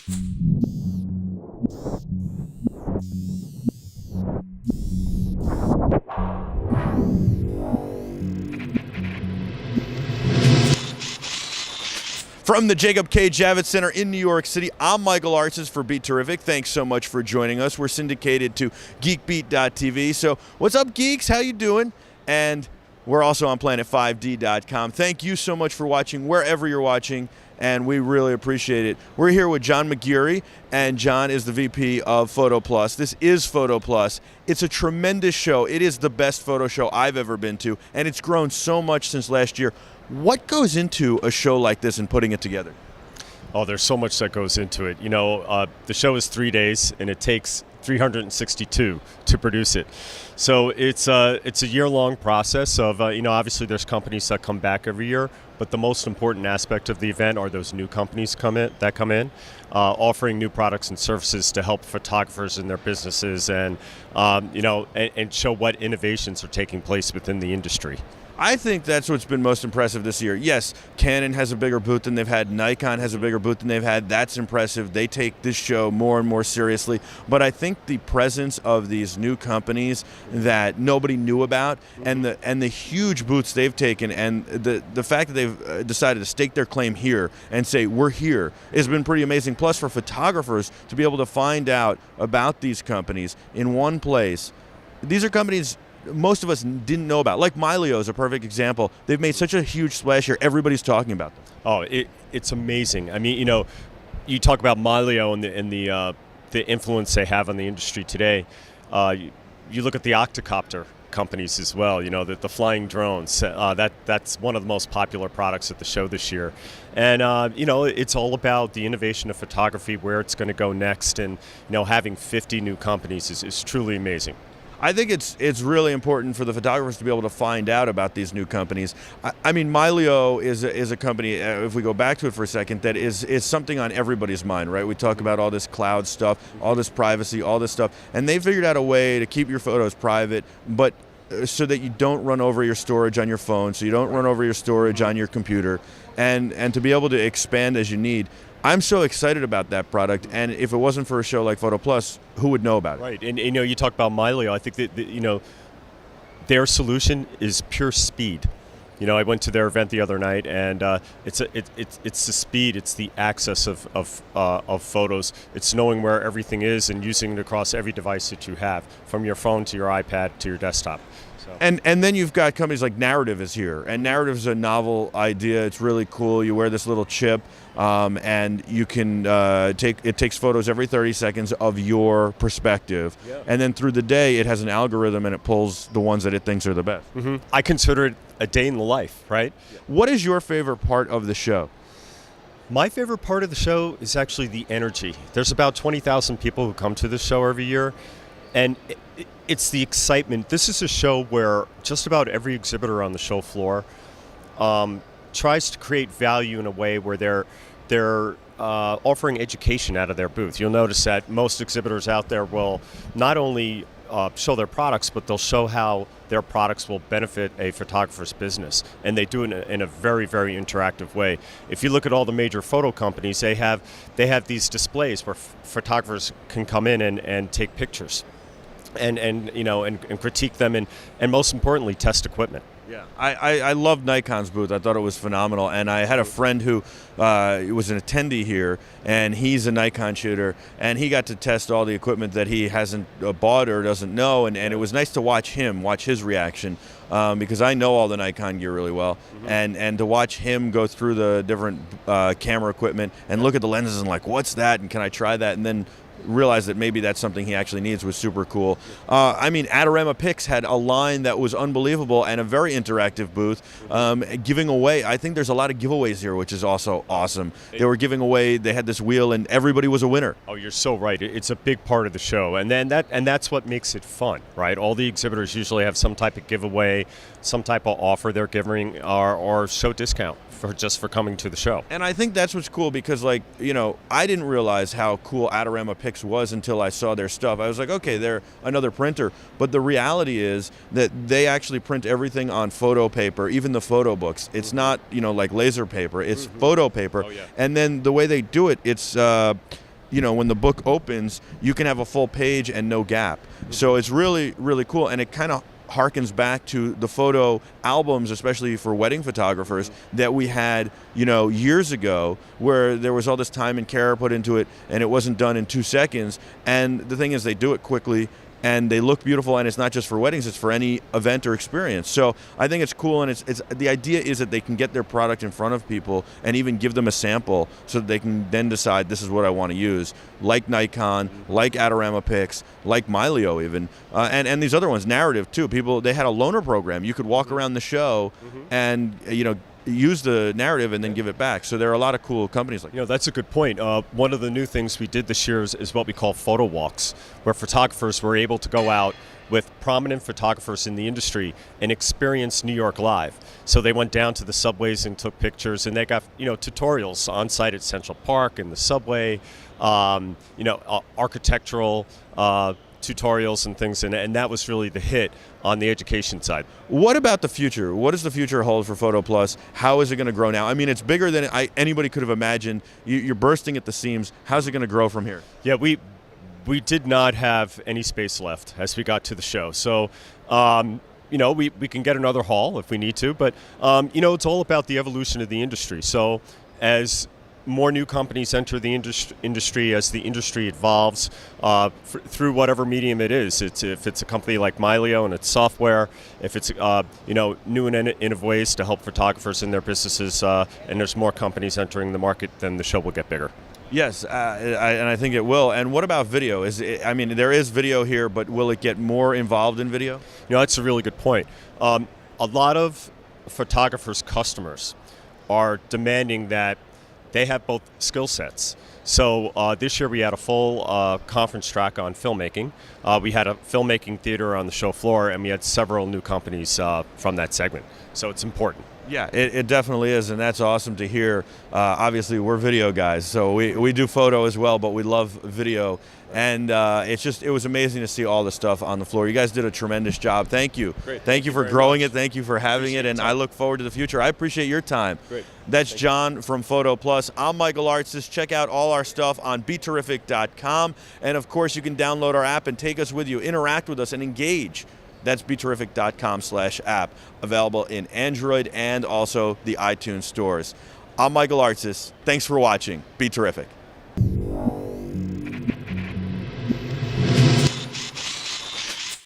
From the Jacob K. Javits Center in New York City, I'm Michael Artsis for BeTerrific. Thanks so much for joining us. We're syndicated to geekbeat.tv. So what's up, geeks? How you doing? And we're also on planet5d.com. Thank you so much for watching wherever you're watching, and we really appreciate it. We're here with John McGeary, and John is the VP of PhotoPlus. This is PhotoPlus. It's a tremendous show. It is the best photo show I've ever been to, and it's grown so much since last year. What goes into a show like this and putting it together? Oh, there's so much that goes into it. You know, the show is 3 days, and it takes 362 to produce it. So it's a year-long process of, obviously there's companies that come back every year, but the most important aspect of the event are those new companies come in, offering new products and services to help photographers in their businesses and show what innovations are taking place within the industry. I think that's what's been most impressive this year. Yes, Canon has a bigger booth than they've had. Nikon has a bigger booth than they've had. That's impressive. They take this show more and more seriously. But I think the presence of these new companies that nobody knew about and the huge booths they've taken and the fact that they've decided to stake their claim here and say, we're here, has been pretty amazing. Plus, for photographers to be able to find out about these companies in one place. These are companies most of us didn't know about. Like Myleo is a perfect example. They've made such a huge splash here. Everybody's talking about them. Oh, it's amazing. I mean, you talk about Myleo and the influence they have on the industry today. You look at the octocopter companies as well. The flying drones. That's one of the most popular products at the show this year. And it's all about the innovation of photography, where it's going to go next, and having 50 new companies is truly amazing. I think it's really important for the photographers to be able to find out about these new companies. I mean, Myleo is a company, if we go back to it for a second, that is something on everybody's mind, right? We talk about all this cloud stuff, all this privacy, all this stuff, and they figured out a way to keep your photos private, but so that you don't run over your storage on your phone, so you don't run over your storage on your computer, and to be able to expand as you need. I'm so excited about that product, and if it wasn't for a show like PhotoPlus, who would know about it? Right, and you talk about Myleo. I think that their solution is pure speed. I went to their event the other night, and it's the speed, it's the access of photos, it's knowing where everything is and using it across every device that you have, from your phone to your iPad to your desktop. And then you've got companies like Narrative is here, and Narrative is a novel idea. It's really cool. You wear this little chip, and you can it takes photos every 30 seconds of your perspective, and then through the day it has an algorithm and it pulls the ones that it thinks are the best. Mm-hmm. I consider it a day in the life, right? What is your favorite part of the show? My favorite part of the show is actually the energy. There's about 20,000 people who come to the show every year, and it's the excitement. This is a show where just about every exhibitor on the show floor tries to create value in a way where they're offering education out of their booth. You'll notice that most exhibitors out there will not only show their products, but they'll show how their products will benefit a photographer's business, and they do it in a very, very interactive way. If you look at all the major photo companies, they have these displays where photographers can come in and take pictures. And critique them and most importantly test equipment. Yeah, I loved Nikon's booth. I thought it was phenomenal, and I had a friend who was an attendee here, and he's a Nikon shooter, and he got to test all the equipment that he hasn't bought or doesn't know, and it was nice to watch his reaction, because I know all the Nikon gear really well, and to watch him go through the different camera equipment and look at the lenses and like, what's that, and can I try that, and then realize that maybe that's something he actually needs was super cool. I mean, AdoramaPix had a line that was unbelievable and a very interactive booth, giving away. I think there's a lot of giveaways here, which is also awesome. They were giving away. They had this wheel, and everybody was a winner. Oh, you're so right. It's a big part of the show, and that's what makes it fun, right? All the exhibitors usually have some type of giveaway, some type of offer they're giving, or show discount for coming to the show. And I think that's what's cool because, I didn't realize how cool AdoramaPix was until I saw their stuff. I was like, okay, they're another printer. But the reality is that they actually print everything on photo paper, even the photo books. It's not, like laser paper. It's photo paper. Oh, yeah. And then the way they do it, it's when the book opens, you can have a full page and no gap. So it's really, really cool, and it kind of harkens back to the photo albums, especially for wedding photographers, that we had, years ago, where there was all this time and care put into it, and it wasn't done in 2 seconds. And the thing is, they do it quickly, and they look beautiful, and it's not just for weddings, it's for any event or experience. So I think it's cool, and it's the idea is that they can get their product in front of people and even give them a sample so that they can then decide, this is what I want to use, like Nikon, like AdoramaPix, like Myleo even, and these other ones, Narrative too. People, they had a loaner program. You could walk around the show and, use the Narrative and then give it back. So there are a lot of cool companies like that. That's a good point. One of the new things we did this year is what we call photo walks, where photographers were able to go out with prominent photographers in the industry and experience New York live. So they went down to the subways and took pictures, and they got tutorials on site at Central Park and the subway, architectural tutorials and things, and that was really the hit on the education side. What about the future? What does the future hold for PhotoPlus? How is it going to grow now? I mean, it's bigger than anybody could have imagined. You're bursting at the seams. How's it going to grow from here? Yeah, we did not have any space left as we got to the show. So, we can get another hall if we need to, but, it's all about the evolution of the industry. So as more new companies enter the industry, as the industry evolves through whatever medium it is. If it's a company like Myleo and it's software, if it's new and innovative ways to help photographers in their businesses, and there's more companies entering the market, then the show will get bigger. Yes, and I think it will. And what about video? There is video here, but will it get more involved in video? That's a really good point. A lot of photographers' customers are demanding that they have both skill sets. So this year we had a full conference track on filmmaking. We had a filmmaking theater on the show floor, and we had several new companies from that segment. So it's important. Yeah, it definitely is, and that's awesome to hear. Obviously, we're video guys, so we do photo as well, but we love video. And it was amazing to see all the stuff on the floor. You guys did a tremendous job. Thank you. Great. Thank you for growing it. Thank you for having it, and I look forward to the future. I appreciate your time. Great. That's John from PhotoPlus. I'm Michael Artsis. Check out all our stuff on BeTerrific.com. And of course, you can download our app and take us with you, interact with us, and engage. That's BeTerrific.com/app, available in Android and also the iTunes stores. I'm Michael Artsis. Thanks for watching. Be Terrific.